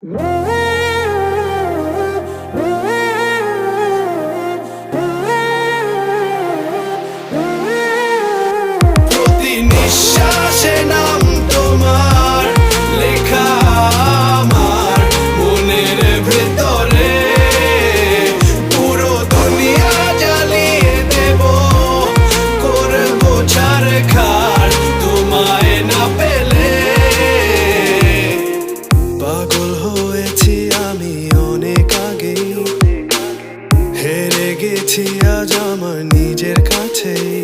প্রতি নিঃশ্বাসে নাম তোমার লেখা আমার মনের ভেতরে, পুরো দুনিয়া জ্বালিয়ে দেব, করবো ছারখার তোমায় না পেলে। পাগল হয়েছি আমি অনেক আগেই, হেরে গেছি আজ আমার নিজের কাছেই।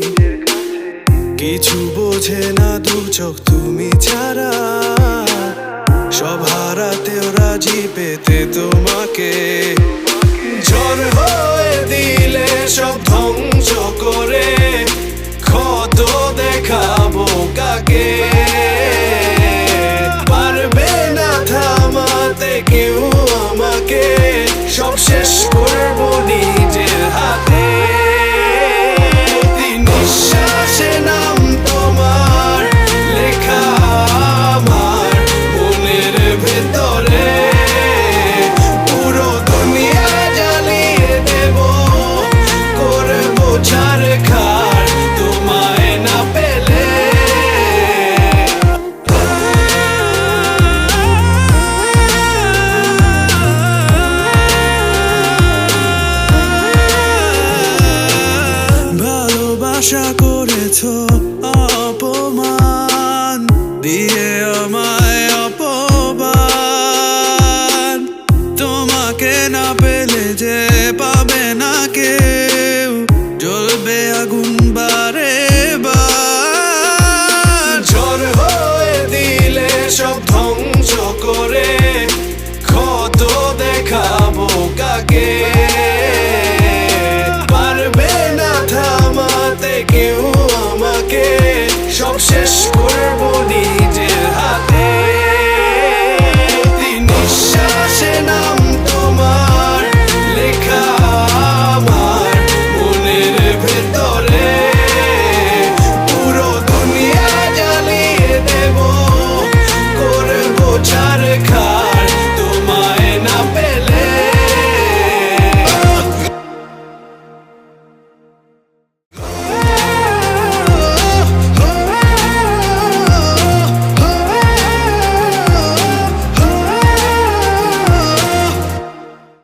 কিছু বোঝে না দু চোখ তুমি ছাড়া, সব হারাতেও রাজি পেতে তোমাকে। ঝড় হয়ে দিলে সব ধ্বংস করে, ক্ষত দেখাবো কাকে? পারবে না থামাতে কেউ আমাকে, সব শেষ করবো নিজের হাতে। প্রতি নিঃশ্বাসে নাম তোমার লেখা আমার মনের ভেতরে, পুরো দুনিয়া জ্বালিয়ে দেব, করবো ছারখার তোমায় না পেলে। ভালোবাসা করেছো অপমান দিয়ে আমায় অপমান, তোমাকে না পেলে যে পাবে না কেউ, জ্বলবে আগুন বারে বার। ঝড় হয়ে দিলে সব ধ্বংস করে, ক্ষত দেখাবো কাকে? পারবে না থামাতে কেউ আমাকে, সব শেষ